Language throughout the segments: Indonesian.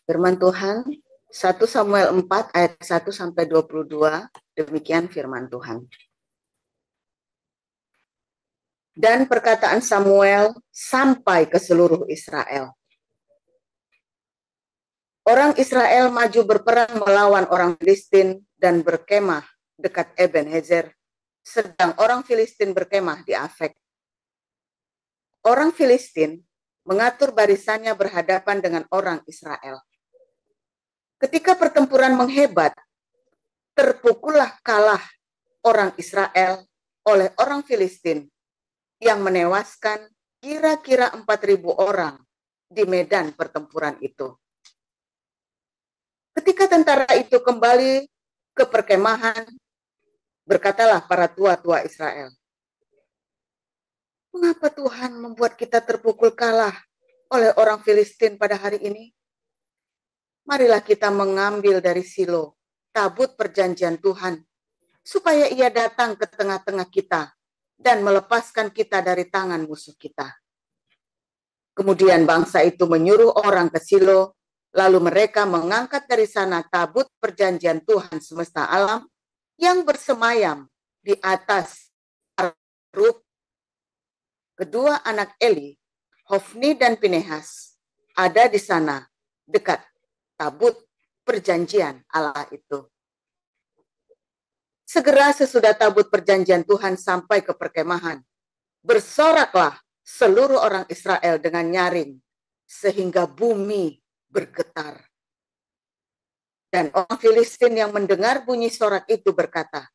Firman Tuhan 1 Samuel 4 ayat 1 sampai 22, demikian firman Tuhan. Dan perkataan Samuel sampai ke seluruh Israel. Orang Israel maju berperang melawan orang Filistin dan berkemah dekat Ebenezer, sedang orang Filistin berkemah di Afek. Orang Filistin mengatur barisannya berhadapan dengan orang Israel. Ketika pertempuran menghebat, terpukullah kalah orang Israel oleh orang Filistin yang menewaskan kira-kira 4.000 orang di medan pertempuran itu. Ketika tentara itu kembali ke perkemahan, berkatalah para tua-tua Israel, "Mengapa Tuhan membuat kita terpukul kalah oleh orang Filistin pada hari ini? Marilah kita mengambil dari Silo tabut perjanjian Tuhan, supaya ia datang ke tengah-tengah kita dan melepaskan kita dari tangan musuh kita." Kemudian bangsa itu menyuruh orang ke Silo, lalu mereka mengangkat dari sana tabut perjanjian Tuhan semesta alam yang bersemayam di atas arub. Kedua anak Eli, Hofni dan Pinehas, ada di sana dekat tabut perjanjian Allah itu. Segera sesudah tabut perjanjian Tuhan sampai ke perkemahan, bersoraklah seluruh orang Israel dengan nyaring, sehingga bumi bergetar. Dan orang Filistin yang mendengar bunyi sorak itu berkata,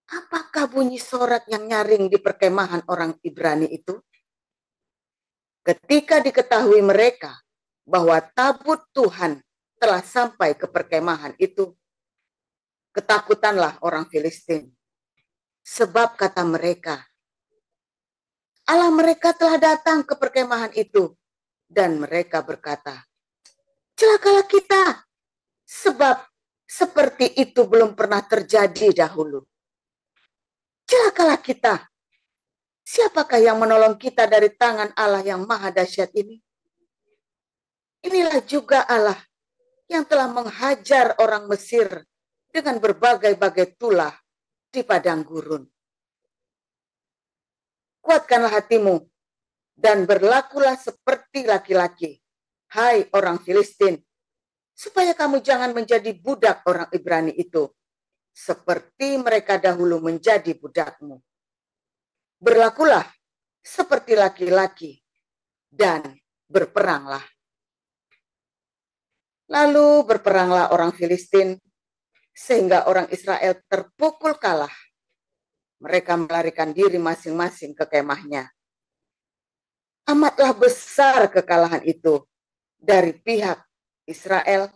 "Apakah bunyi sorak yang nyaring di perkemahan orang Ibrani itu?" Ketika diketahui mereka bahwa tabut Tuhan telah sampai ke perkemahan itu, ketakutanlah orang Filistin. Sebab kata mereka, Allah mereka telah datang ke perkemahan itu. Dan mereka berkata, "Celakalah kita, sebab seperti itu belum pernah terjadi dahulu. Celakalah kita, siapakah yang menolong kita dari tangan Allah yang maha dahsyat ini? Inilah juga Allah yang telah menghajar orang Mesir dengan berbagai-bagai tulah di padang gurun. Kuatkanlah hatimu dan berlakulah seperti laki-laki, hai orang Filistin, supaya kamu jangan menjadi budak orang Ibrani itu, seperti mereka dahulu menjadi budakmu. Berlakulah seperti laki-laki dan berperanglah." Lalu berperanglah orang Filistin, sehingga orang Israel terpukul kalah. Mereka melarikan diri masing-masing ke kemahnya. Amatlah besar kekalahan itu dari pihak Israel,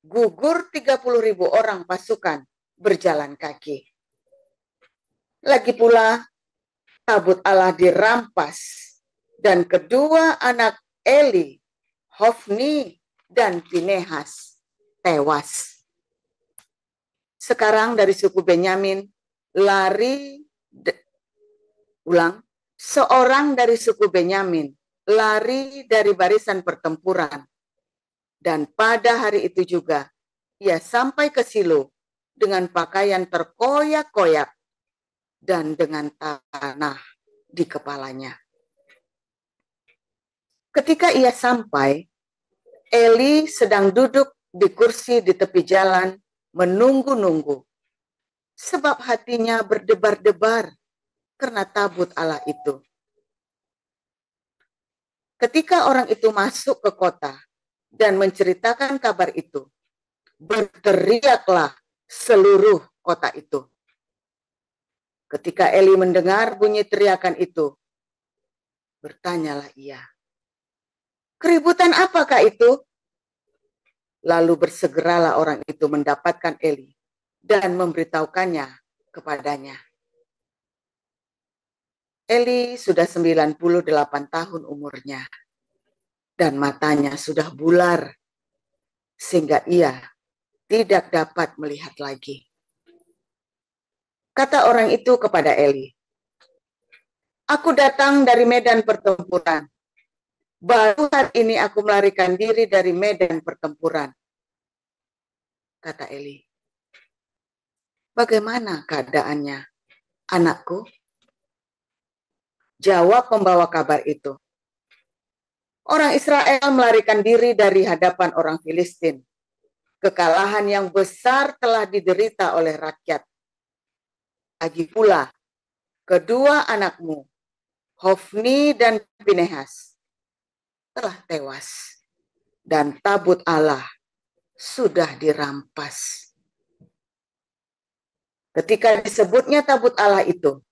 gugur 30.000 orang pasukan berjalan kaki. Lagi pula tabut Allah dirampas dan kedua anak Eli, Hofni dan Pinehas tewas. Sekarang dari suku Benyamin seorang dari suku Benyamin lari dari barisan pertempuran, dan pada hari itu juga ia sampai ke Silo dengan pakaian terkoyak-koyak dan dengan tanah di kepalanya. Ketika ia sampai, Eli sedang duduk di kursi di tepi jalan menunggu-nunggu, sebab hatinya berdebar-debar karena tabut Allah itu. Ketika orang itu masuk ke kota dan menceritakan kabar itu, berteriaklah seluruh kota itu. Ketika Eli mendengar bunyi teriakan itu, bertanyalah ia, "Keributan apakah itu?" Lalu bersegeralah orang itu mendapatkan Eli dan memberitahukannya kepadanya. Eli sudah 98 tahun umurnya, dan matanya sudah bular, sehingga ia tidak dapat melihat lagi. Kata orang itu kepada Eli, "Aku datang dari medan pertempuran, Baru saat ini aku melarikan diri dari medan pertempuran, kata Eli. Bagaimana keadaannya, anakku? Jawab pembawa kabar itu. Orang Israel melarikan diri dari hadapan orang Filistin. Kekalahan yang besar telah diderita oleh rakyat. Lagi pula, kedua anakmu, Hofni dan Pinehas, telah tewas. Dan tabut Allah sudah dirampas. Ketika disebutnya tabut Allah itu,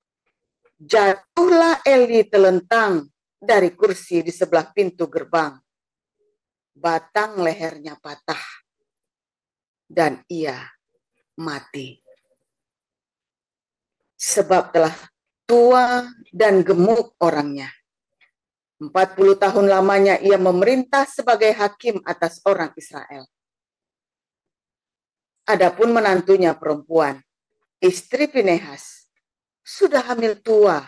jatuhlah Eli telentang dari kursi di sebelah pintu gerbang. Batang lehernya patah. Dan ia mati. Sebab telah tua dan gemuk orangnya. 40 tahun lamanya ia memerintah sebagai hakim atas orang Israel. Adapun menantunya perempuan, istri Pinehas, sudah hamil tua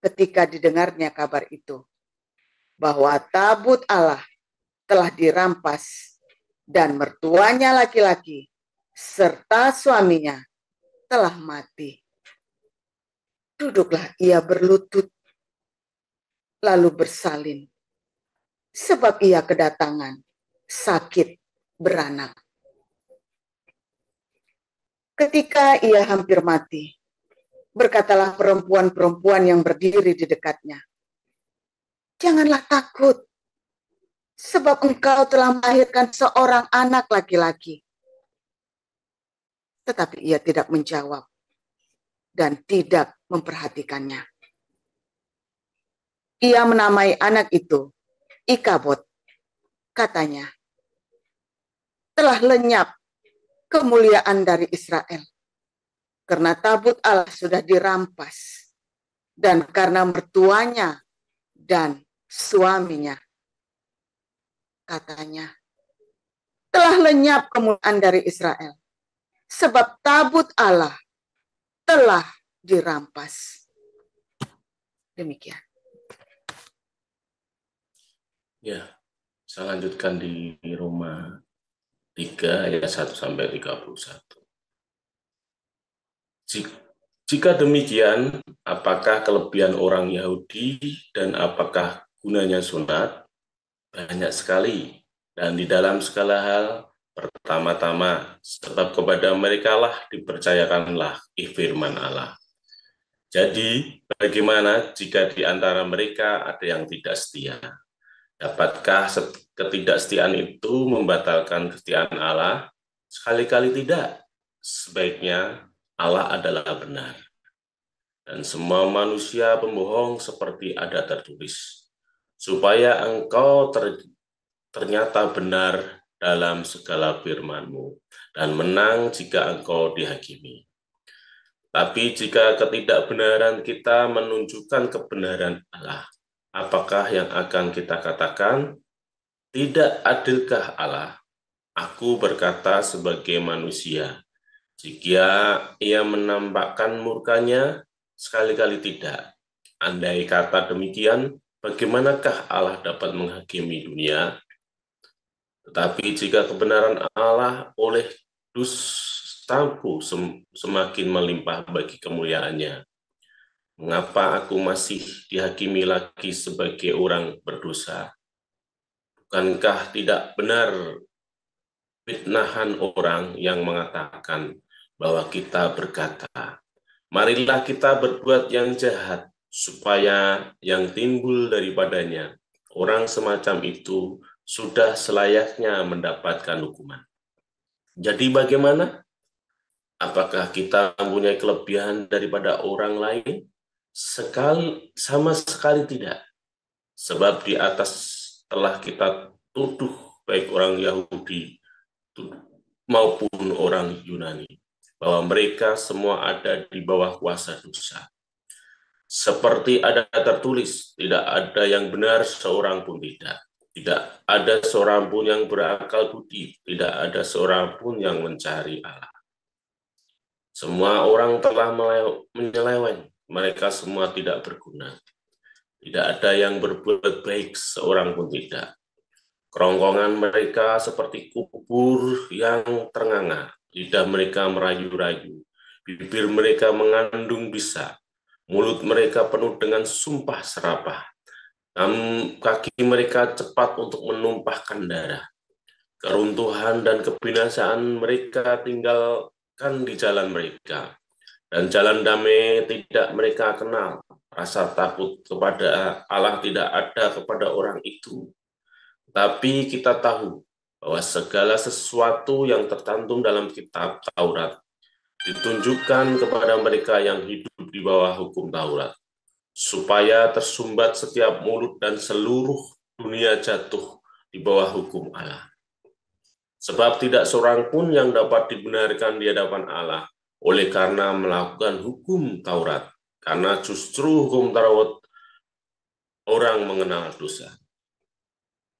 ketika didengarnya kabar itu, bahwa tabut Allah telah dirampas dan mertuanya laki-laki serta suaminya telah mati. Duduklah ia berlutut, lalu bersalin, sebab ia kedatangan sakit beranak. Ketika ia hampir mati, berkatalah perempuan-perempuan yang berdiri di dekatnya, janganlah takut, sebab engkau telah melahirkan seorang anak laki-laki. Tetapi ia tidak menjawab dan tidak memperhatikannya. Ia menamai anak itu Ikabod. Katanya, telah lenyap kemuliaan dari Israel, karena tabut Allah sudah dirampas, dan karena mertuanya dan suaminya. Katanya, telah lenyap kemuliaan dari Israel, sebab tabut Allah telah dirampas. Demikian. Ya, saya lanjutkan di Roma 3 ayat 1 sampai 31. Jika demikian, apakah kelebihan orang Yahudi dan apakah gunanya sunat? Banyak sekali. Dan di dalam segala hal, pertama-tama, sebab kepada mereka lah dipercayakanlah firman Allah. Jadi, bagaimana jika di antara mereka ada yang tidak setia? Dapatkah ketidaksetiaan itu membatalkan kesetiaan Allah? Sekali-kali tidak. Sebaiknya Allah adalah benar. Dan semua manusia pembohong seperti ada tertulis. Supaya engkau ternyata benar dalam segala firman-Mu dan menang jika engkau dihakimi. Tapi jika ketidakbenaran kita menunjukkan kebenaran Allah, apakah yang akan kita katakan? Tidak adilkah Allah? Aku berkata sebagai manusia, jika ia menampakkan murkanya, sekali-kali tidak. Andai kata demikian, bagaimanakah Allah dapat menghakimi dunia? Tetapi jika kebenaran Allah oleh dustaku semakin melimpah bagi kemuliaannya, mengapa aku masih dihakimi lagi sebagai orang berdosa? Bukankah tidak benar fitnahan orang yang mengatakan bahwa kita berkata, marilah kita berbuat yang jahat, supaya yang timbul daripadanya, orang semacam itu sudah selayaknya mendapatkan hukuman. Jadi bagaimana? Apakah kita mempunyai kelebihan daripada orang lain? Sama sekali tidak. Sebab di atas telah kita tuduh baik orang Yahudi maupun orang Yunani, bahwa mereka semua ada di bawah kuasa dosa. Seperti ada tertulis, tidak ada yang benar seorang pun tidak. Tidak ada seorang pun yang berakal budi, tidak ada seorang pun yang mencari Allah. Semua orang telah menyeleweng, mereka semua tidak berguna. Tidak ada yang berbuat baik seorang pun tidak. Kerongkongan mereka seperti kubur yang ternganga, lidah mereka merayu-rayu, bibir mereka mengandung bisa, mulut mereka penuh dengan sumpah serapah, kaki mereka cepat untuk menumpahkan darah. Keruntuhan dan kebinasaan mereka tinggalkan di jalan mereka, dan jalan damai tidak mereka kenal. Rasa takut kepada Allah tidak ada kepada orang itu. Tapi kita tahu bahwa segala sesuatu yang tercantum dalam kitab Taurat ditunjukkan kepada mereka yang hidup di bawah hukum Taurat, supaya tersumbat setiap mulut dan seluruh dunia jatuh di bawah hukum Allah. Sebab tidak seorang pun yang dapat dibenarkan di hadapan Allah oleh karena melakukan hukum Taurat, karena justru hukum Taurat orang mengenal dosa.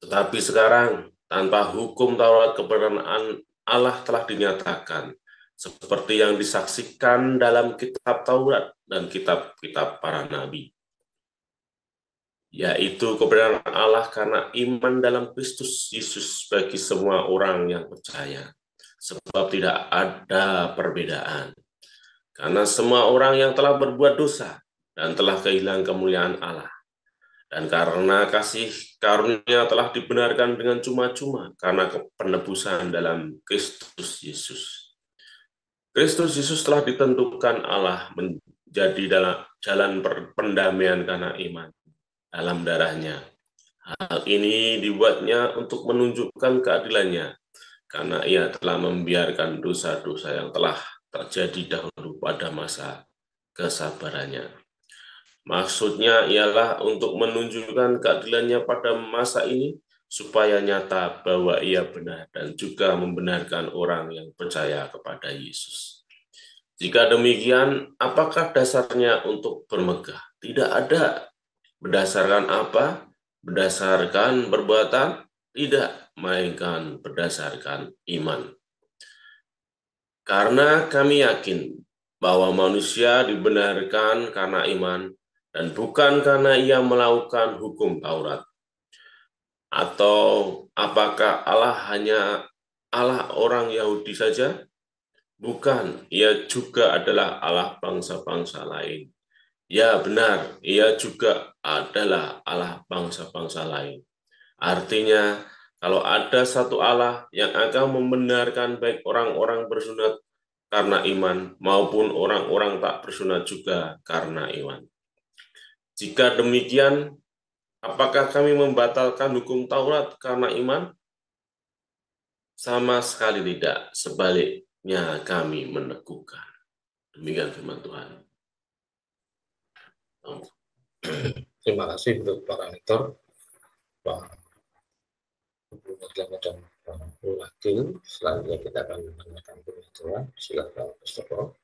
Tetapi sekarang, tanpa hukum Taurat, kebenaran Allah telah dinyatakan, seperti yang disaksikan dalam kitab Taurat dan kitab-kitab para nabi, yaitu kebenaran Allah karena iman dalam Kristus Yesus bagi semua orang yang percaya. Sebab tidak ada perbedaan. Karena semua orang yang telah berbuat dosa dan telah kehilangan kemuliaan Allah. Dan karena kasih karunia telah dibenarkan dengan cuma-cuma karena penebusan dalam Kristus Yesus. Kristus Yesus telah ditentukan Allah menjadi dalam jalan pendamaian karena iman dalam darahnya. Hal ini dibuatnya untuk menunjukkan keadilannya, karena ia telah membiarkan dosa-dosa yang telah terjadi dahulu pada masa kesabarannya. Maksudnya ialah untuk menunjukkan keadilannya pada masa ini, supaya nyata bahwa ia benar dan juga membenarkan orang yang percaya kepada Yesus. Jika demikian, apakah dasarnya untuk bermegah? Tidak ada. Berdasarkan apa? Berdasarkan perbuatan? Tidak, melainkan berdasarkan iman. Karena kami yakin bahwa manusia dibenarkan karena iman dan bukan karena ia melakukan hukum Taurat. Atau apakah Allah hanya Allah orang Yahudi saja? Bukan, ia juga adalah Allah bangsa-bangsa lain. Ya benar, ia juga adalah Allah bangsa-bangsa lain. Artinya, kalau ada satu Allah yang akan membenarkan baik orang-orang bersunat karena iman maupun orang-orang tak bersunat juga karena iman. Jika demikian, apakah kami membatalkan hukum Taurat karena iman? Sama sekali tidak, sebaliknya kami meneguhkan. Demikian firman Tuhan. Terima kasih untuk para lektor, Pak dan Lagi. Selanjutnya kita akan mendengarkan pembicaraan. Silakan, Christopher.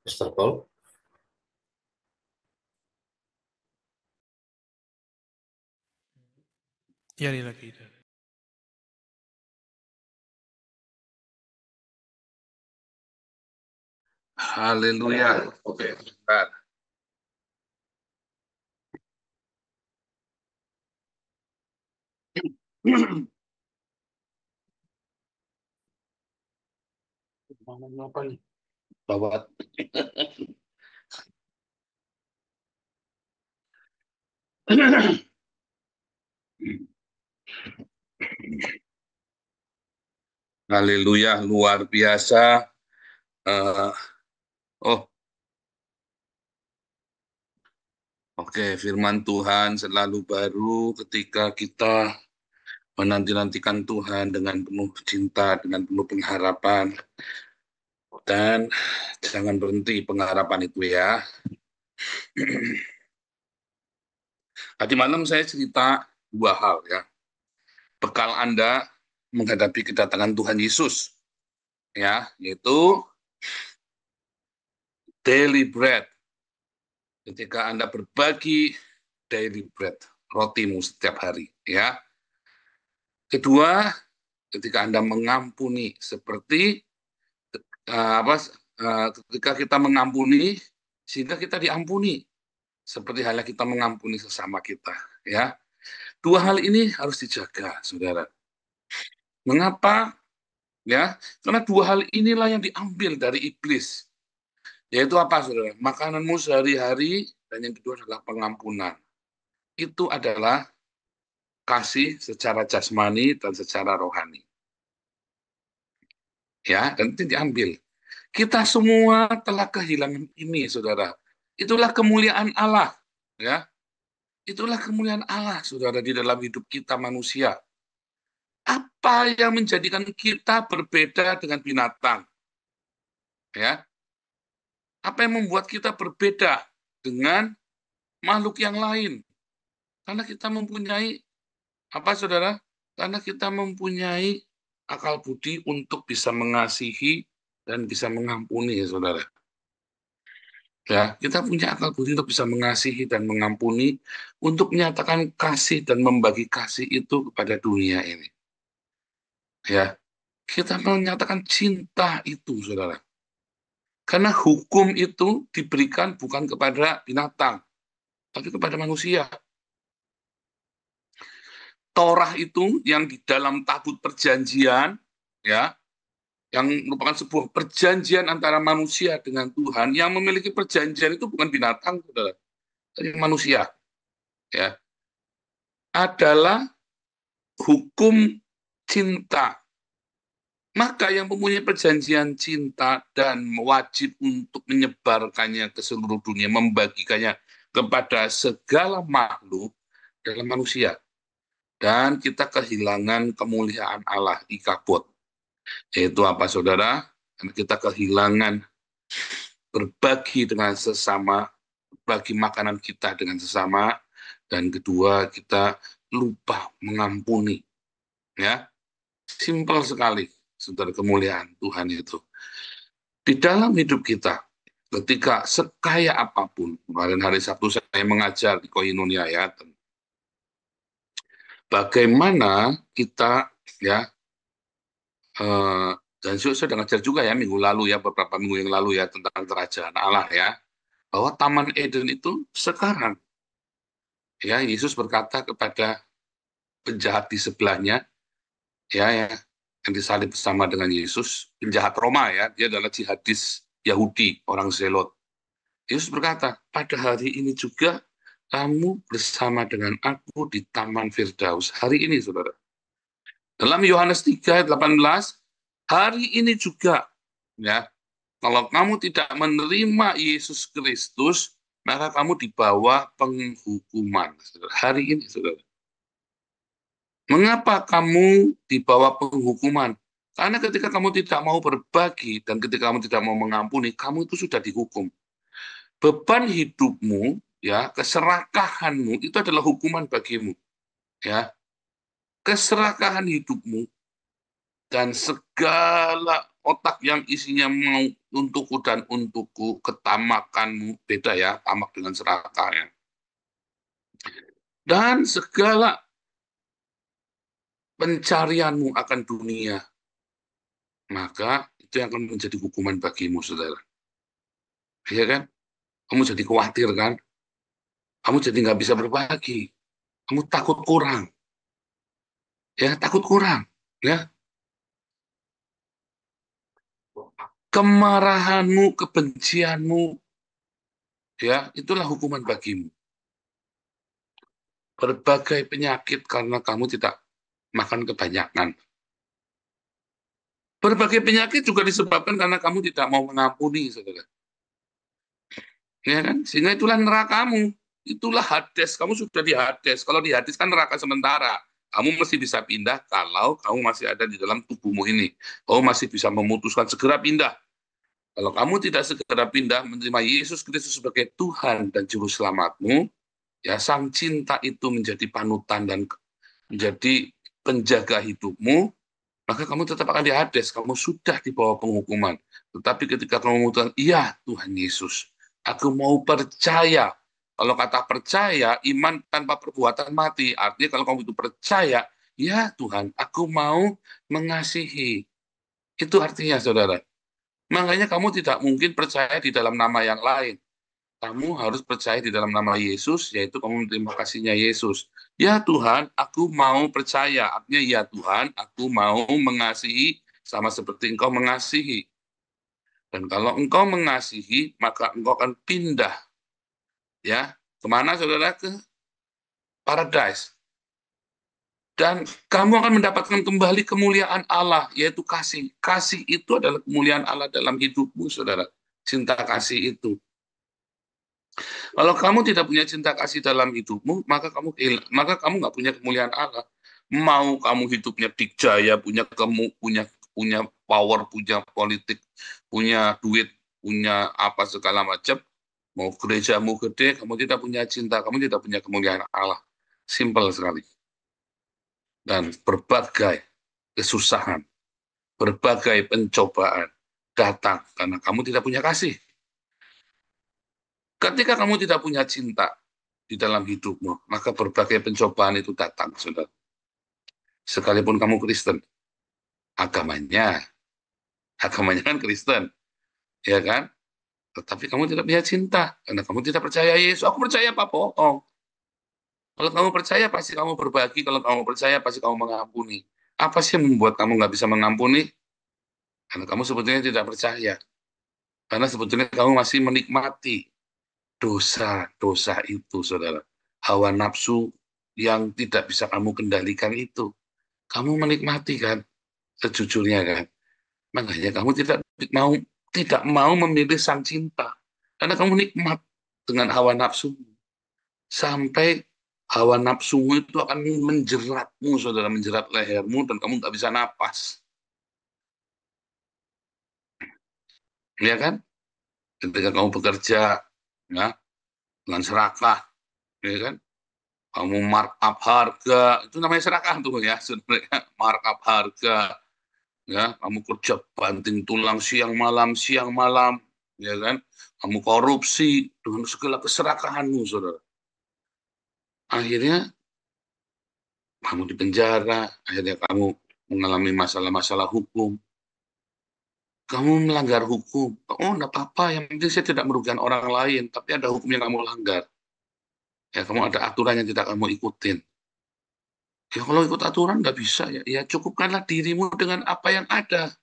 Mr. Paul. lagi. Haleluya. Oke, bentar. Apa nih? Bawa. Haleluya, luar biasa. Eh, oh, oke, firman Tuhan selalu baru ketika kita menanti-nantikan Tuhan dengan penuh cinta, dengan penuh pengharapan. Dan jangan berhenti pengharapan itu ya. Tadi malam saya cerita dua hal ya. Bekal Anda menghadapi kedatangan Tuhan Yesus. Ya, yaitu daily bread. Ketika Anda berbagi daily bread, rotimu setiap hari, ya. Kedua, ketika Anda mengampuni seperti ketika kita mengampuni sehingga kita diampuni seperti halnya kita mengampuni sesama kita, ya. Dua hal ini harus dijaga, Saudara. Mengapa? Ya, karena dua hal inilah yang diambil dari iblis. Yaitu apa, Saudara? Makananmu sehari-hari, dan yang kedua adalah pengampunan. Itu adalah kasih secara jasmani dan secara rohani. Ya, dan itu diambil. Kita semua telah kehilangan ini, Saudara. Itulah kemuliaan Allah, ya. Itulah kemuliaan Allah, Saudara, di dalam hidup kita manusia. Apa yang menjadikan kita berbeda dengan binatang? Ya. Apa yang membuat kita berbeda dengan makhluk yang lain? Karena kita mempunyai apa, Saudara? Karena kita mempunyai akal budi untuk bisa mengasihi dan bisa mengampuni, ya, Saudara. Ya, kita punya akal budi untuk bisa mengasihi dan mengampuni, untuk menyatakan kasih dan membagi kasih itu kepada dunia ini. Ya, kita menyatakan cinta itu, Saudara. Karena hukum itu diberikan bukan kepada binatang, tapi kepada manusia. Torah itu yang di dalam tabut perjanjian, ya, yang merupakan sebuah perjanjian antara manusia dengan Tuhan. Yang memiliki perjanjian itu bukan binatang, Saudara, tapi manusia, ya, adalah hukum cinta. Maka yang mempunyai perjanjian cinta dan wajib untuk menyebarkannya ke seluruh dunia, membagikannya kepada segala makhluk dalam manusia. Dan kita kehilangan kemuliaan Allah, ikabot. Yaitu apa, Saudara? Kita kehilangan berbagi dengan sesama, berbagi makanan kita dengan sesama, dan kedua, kita lupa mengampuni. Ya, simpel sekali, Saudara, kemuliaan Tuhan itu. Di dalam hidup kita, ketika sekaya apapun, kemarin hari Sabtu saya mengajar di Koinonia, ya, bagaimana kita, ya, dan saya sudah ngajar juga ya minggu lalu ya, beberapa minggu yang lalu ya, tentang kerajaan Allah ya, bahwa Taman Eden itu sekarang, ya, Yesus berkata kepada penjahat di sebelahnya, ya, yang disalib bersama dengan Yesus, penjahat Roma ya, dia adalah jihadis Yahudi, orang Zelot. Yesus berkata, pada hari ini juga kamu bersama dengan aku di Taman Firdaus. Hari ini, Saudara. Dalam Yohanes 3 ayat 18, hari ini juga, ya, kalau kamu tidak menerima Yesus Kristus, maka kamu di bawah penghukuman. Hari ini, Saudara. Mengapa kamu di bawah penghukuman? Karena ketika kamu tidak mau berbagi dan ketika kamu tidak mau mengampuni, kamu itu sudah dihukum. Beban hidupmu, ya, keserakahanmu itu adalah hukuman bagimu, ya. Keserakahan hidupmu dan segala otak yang isinya mau untukku dan untukku, ketamakanmu, beda ya, tamak dengan serakah ya. Dan segala pencarianmu akan dunia, maka itu yang akan menjadi hukuman bagimu, Saudara. Iya kan? Kamu jadi khawatir kan? Kamu jadi nggak bisa berbagi. Kamu takut kurang. Ya, takut kurang. Ya. Kemarahanmu, kebencianmu, ya, itulah hukuman bagimu. Berbagai penyakit karena kamu tidak makan kebanyakan. Berbagai penyakit juga disebabkan karena kamu tidak mau mengampuni, saudara. Ya kan? Sehingga itulah nerakamu. Itulah Hades. Kamu sudah di Hades. Kalau di Hades kan neraka sementara. Kamu masih bisa pindah kalau kamu masih ada di dalam tubuhmu ini. Kamu masih bisa memutuskan segera pindah. Kalau kamu tidak segera pindah menerima Yesus Kristus sebagai Tuhan dan Juru Selamatmu, ya Sang Cinta itu menjadi panutan dan menjadi penjaga hidupmu, maka kamu tetap akan di Hades. Kamu sudah di bawah penghukuman. Tetapi ketika kamu memutuskan, iya Tuhan Yesus, aku mau percaya. Kalau kata percaya, iman tanpa perbuatan mati. Artinya kalau kamu itu percaya, ya Tuhan, aku mau mengasihi. Itu artinya, saudara. Makanya kamu tidak mungkin percaya di dalam nama yang lain. Kamu harus percaya di dalam nama Yesus, yaitu kamu menerima kasihnya Yesus. Ya Tuhan, aku mau percaya. Artinya, ya Tuhan, aku mau mengasihi sama seperti Engkau mengasihi. Dan kalau Engkau mengasihi, maka Engkau akan pindah. Ya, kemana saudara? Ke paradise. Dan kamu akan mendapatkan kembali kemuliaan Allah, yaitu kasih. Kasih itu adalah kemuliaan Allah dalam hidupmu, saudara. Cinta kasih itu. Kalau kamu tidak punya cinta kasih dalam hidupmu, maka kamu nggak punya kemuliaan Allah. Mau kamu hidupnya dikjaya, punya power, punya politik, punya duit, punya apa segala macam, mau gerejamu gede, kamu tidak punya cinta, kamu tidak punya kemuliaan Allah. Simpel sekali. Dan berbagai kesusahan, berbagai pencobaan datang karena kamu tidak punya kasih. Ketika kamu tidak punya cinta di dalam hidupmu, maka berbagai pencobaan itu datang, saudara. Sekalipun kamu Kristen, agamanya kan Kristen, ya kan? Tetapi kamu tidak punya cinta, karena kamu tidak percaya Yesus. Aku percaya apa? Bohong. Kalau kamu percaya, pasti kamu berbagi. Kalau kamu percaya, pasti kamu mengampuni. Apa sih yang membuat kamu nggak bisa mengampuni? Karena kamu sebetulnya tidak percaya. Karena sebetulnya kamu masih menikmati dosa-dosa itu, saudara. Hawa nafsu yang tidak bisa kamu kendalikan itu. Kamu menikmati kan, sejujurnya kan. Makanya kamu tidak mau memilih sang cinta. Karena kamu nikmat dengan hawa nafsu. Sampai hawa nafsumu itu akan menjeratmu, saudara, menjerat lehermu, dan kamu nggak bisa napas. Ya kan? Ketika kamu bekerja, ya, dengan serakah, ya kan? Kamu markup harga, itu namanya serakah tuh ya, sebenarnya markup harga, ya, kamu kerja banting tulang siang malam, ya kan? Kamu korupsi dengan segala keserakahanmu, saudara. Akhirnya kamu di penjara, akhirnya kamu mengalami masalah-masalah hukum. Kamu melanggar hukum. Oh, enggak apa-apa, yang penting saya tidak merugikan orang lain, tapi ada hukum yang kamu langgar. Ya, kamu ada aturan yang tidak kamu ikutin. Ya, kalau ikut aturan nggak bisa, ya cukupkanlah dirimu dengan apa yang ada.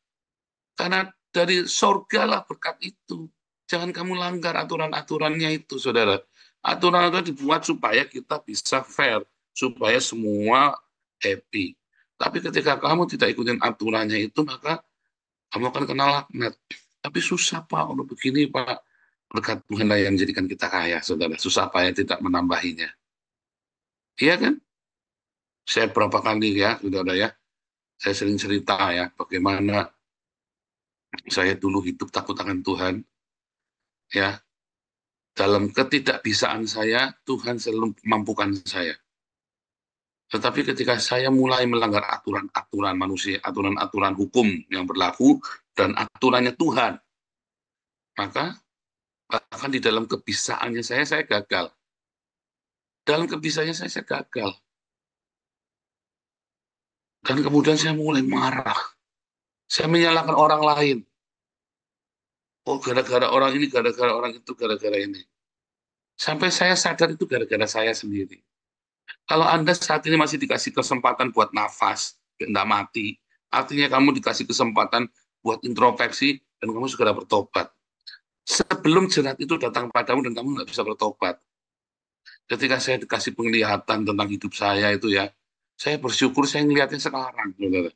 Karena dari sorga lah berkat itu. Jangan kamu langgar aturan-aturannya itu, saudara. Aturan-aturan dibuat supaya kita bisa fair, supaya semua happy. Tapi ketika kamu tidak ikutin aturannya itu, maka kamu akan kena laknat. Tapi susah, Pak. Kalau begini, Pak. Berkat Tuhan lah yang menjadikan kita kaya, saudara. Susah Pak ya tidak menambahinya. Iya kan? Saya berapa kali ya, saudara ya. Saya sering cerita ya, bagaimana saya dulu hidup takut akan Tuhan. Ya, dalam ketidakbisaan saya, Tuhan selalu mampukan saya. Tetapi ketika saya mulai melanggar aturan-aturan manusia, aturan-aturan hukum yang berlaku, dan aturannya Tuhan, maka bahkan di dalam kebisaannya saya gagal. Dalam kebisaannya saya gagal. Dan kemudian saya mulai marah. Saya menyalahkan orang lain. Oh, gara-gara orang ini, gara-gara orang itu, gara-gara ini. Sampai saya sadar itu gara-gara saya sendiri. Kalau Anda saat ini masih dikasih kesempatan buat nafas, nggak mati, artinya kamu dikasih kesempatan buat introspeksi, dan kamu segera bertobat. Sebelum jerat itu datang padamu dan kamu nggak bisa bertobat. Ketika saya dikasih penglihatan tentang hidup saya itu ya, saya bersyukur saya ngelihatnya sekarang. Saudara.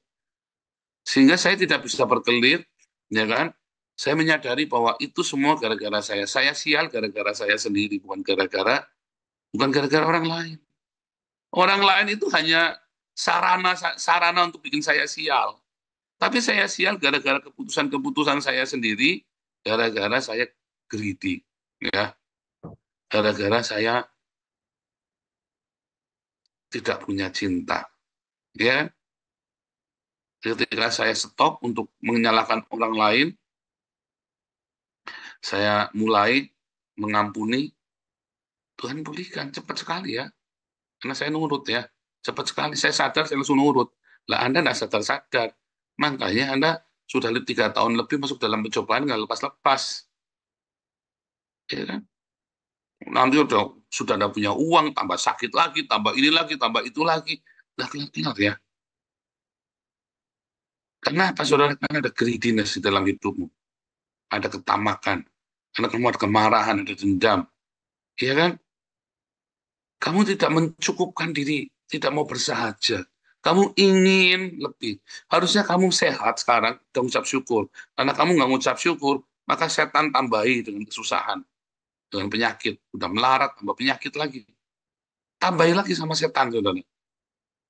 Sehingga saya tidak bisa berkelit, ya kan? Saya menyadari bahwa itu semua gara-gara saya. Saya sial gara-gara saya sendiri, bukan gara-gara orang lain. Orang lain itu hanya sarana untuk bikin saya sial. Tapi saya sial gara-gara keputusan-keputusan saya sendiri, gara-gara saya greedy, ya. Gara-gara saya tidak punya cinta, ya. Ketika saya stop untuk menyalahkan orang lain, saya mulai mengampuni, Tuhan pulihkan cepat sekali ya. Karena saya nurut ya. Cepat sekali saya sadar, saya langsung nurut. Lah Anda nggak sadar-sadar. Makanya Anda sudah 3 tahun lebih masuk dalam pencobaan nggak lepas-lepas. Ya kan? Nanti sudah ada punya uang, tambah sakit lagi, tambah ini lagi, tambah itu lagi. Nah, kelar ya. Kenapa saudara? Karena ada greediness di dalam hidupmu. Ada ketamakan. Karena kamu ada kemarahan, ada dendam. Ya kan? Kamu tidak mencukupkan diri, tidak mau bersahaja. Kamu ingin lebih. Harusnya kamu sehat sekarang, dan ucap syukur. Karena kamu nggak ngucap syukur, maka setan tambahi dengan kesusahan, dengan penyakit. Udah melarat, tambah penyakit lagi. Tambahi lagi sama setan, saudara.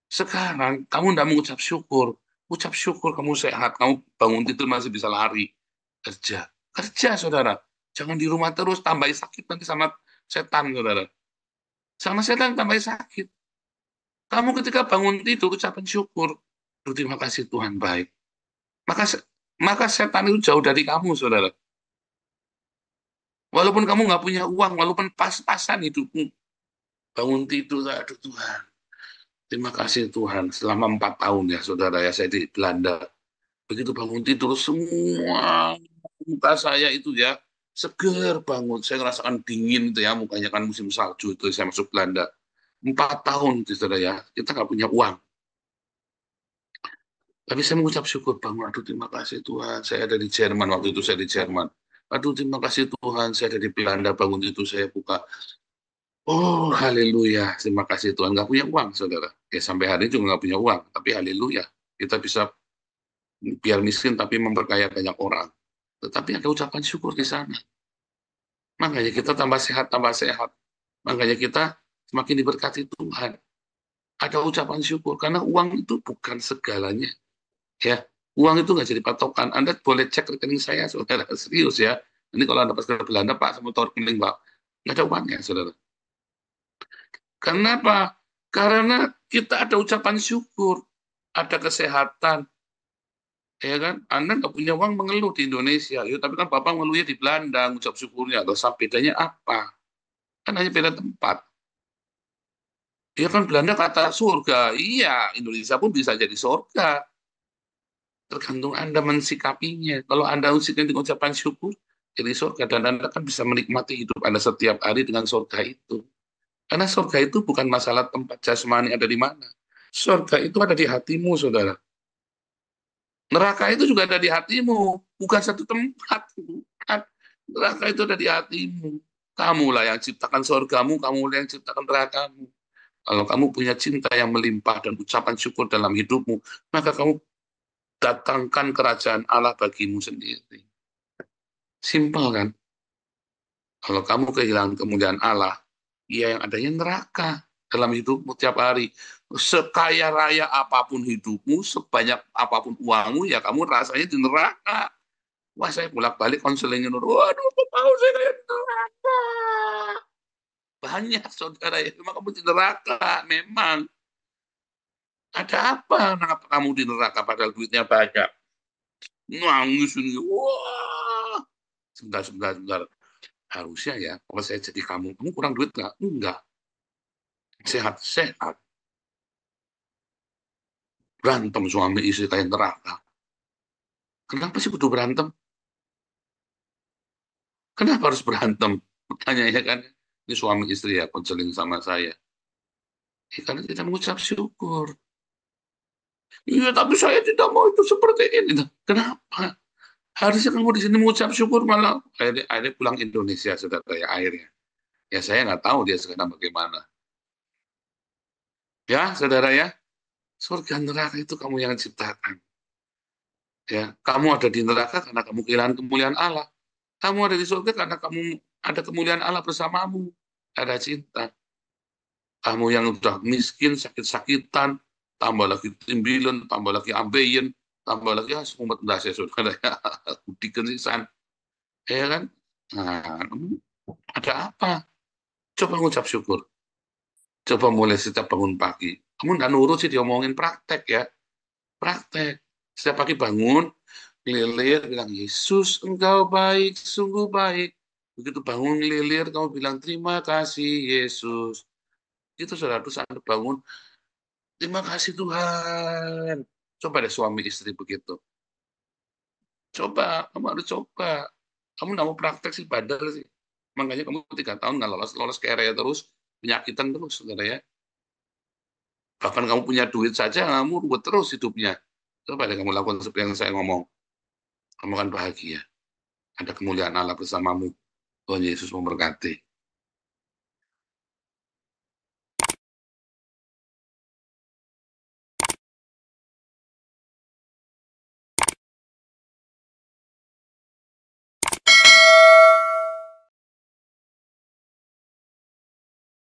Sekarang kamu tidak mengucap syukur. Ucap syukur kamu sehat, kamu bangun tidur masih bisa lari. Kerja. Kerja, saudara. Jangan di rumah terus, tambahi sakit nanti sama setan, saudara. Sama setan tambahi sakit. Kamu ketika bangun tidur, ucapan syukur. Terima kasih Tuhan baik. Maka setan itu jauh dari kamu, saudara. Walaupun kamu nggak punya uang, walaupun pas-pasan hidupmu. Bangun tidur, aduh Tuhan. Terima kasih Tuhan. Selama 4 tahun ya, saudara ya, saya di Belanda. Begitu bangun tidur, semua muka saya itu ya, seger bangun. Saya ngerasakan dingin itu ya, mukanya kan musim salju itu, saya masuk Belanda. 4 tahun, saudara ya, kita nggak punya uang. Tapi saya mengucap syukur, bangun, aduh terima kasih Tuhan, saya ada di Jerman, waktu itu saya di Jerman. Aduh terima kasih Tuhan, saya ada di Belanda, bangun itu saya buka. Oh haleluya, terima kasih Tuhan, nggak punya uang saudara. Ya sampai hari ini juga nggak punya uang, tapi haleluya, kita bisa biar miskin tapi memperkaya banyak orang. Tetapi ada ucapan syukur di sana. Makanya kita tambah sehat, tambah sehat. Makanya kita semakin diberkati Tuhan. Ada ucapan syukur, karena uang itu bukan segalanya. Ya, uang itu nggak jadi patokan. Anda boleh cek rekening saya, saudara. Serius ya. Ini kalau Anda pas ke Belanda, Pak, sama tahu rekening, Pak. Nggak ada uangnya, saudara. Kenapa? Karena kita ada ucapan syukur. Ada kesehatan. Ya kan? Anda nggak punya uang mengeluh di Indonesia. Ya, tapi kan Bapak mengeluhnya di Belanda, ngucap syukurnya. Atau bedanya apa? Kan hanya beda tempat. Dia kan Belanda kata surga. Iya, Indonesia pun bisa jadi surga. Tergantung Anda mensikapinya. Kalau Anda usikan dengan ucapan syukur, jadi surga. Dan Anda kan bisa menikmati hidup Anda setiap hari dengan surga itu. Karena surga itu bukan masalah tempat jasmani ada di mana. Surga itu ada di hatimu, saudara. Neraka itu juga ada di hatimu. Bukan satu tempat. Bukan. Neraka itu ada di hatimu. Kamulah yang ciptakan surgamu, kamulah yang ciptakan nerakamu. Kalau kamu punya cinta yang melimpah dan ucapan syukur dalam hidupmu, maka kamu datangkan kerajaan Allah bagimu sendiri. Simpel kan? Kalau kamu kehilangan kemuliaan Allah, ya yang adanya neraka dalam hidupmu tiap hari. Sekaya raya apapun hidupmu, sebanyak apapun uangmu, ya kamu rasanya di neraka. Wah, saya bolak-balik konselingnya, waduh, mau saya kayak di neraka. Banyak, saudara, ya. Memang kamu di neraka, memang. Ada apa? Kenapa kamu di neraka padahal duitnya banyak? Nangis ini, wah. Sebentar. Harusnya ya, kalau saya jadi kamu kurang duit nggak? Enggak. Sehat. Berantem suami istri kayak neraka. Kenapa sih kudu berantem? Kenapa harus berantem? Tanya ya kan, ini suami istri ya, konseling sama saya. Ya, karena tidak mengucap syukur. Iya, tapi saya tidak mau itu seperti ini. Kenapa? Harusnya kamu di sini mengucap syukur malah. Akhirnya pulang Indonesia, saudara ya, akhirnya. Ya saya nggak tahu dia sekarang bagaimana. Ya, saudara ya, surga neraka itu kamu yang ciptakan. Ya, kamu ada di neraka karena kamu kehilangan kemuliaan Allah. Kamu ada di surga karena kamu ada kemuliaan Allah bersamamu. Ada cinta. Kamu yang udah miskin, sakit-sakitan, tambah lagi timbilan, tambah lagi ambeien, tambah lagi sumber das ya saudara ya, kudikan sisan, ya kan? Nah, ada apa? Coba ngucap syukur. Coba mulai setiap bangun pagi. Kamu nggak nurut sih diomongin praktek ya, praktek. Setiap pagi bangun, lilir, bilang, Yesus, engkau baik, sungguh baik. Begitu bangun lilir, kamu bilang, terima kasih, Yesus. Itu saudara, terus Anda bangun, terima kasih Tuhan. Coba deh suami istri begitu. Coba, kamu harus coba. Kamu nggak mau praktek sih, badal sih. Makanya kamu 3 tahun nggak lolos ke area terus, penyakitan terus, saudara ya. Bahkan kamu punya duit saja, kamu ruwet terus hidupnya. Coba deh kamu lakukan seperti yang saya ngomong. Kamu akan bahagia. Ada kemuliaan Allah bersamamu. Tuhan Yesus memberkati.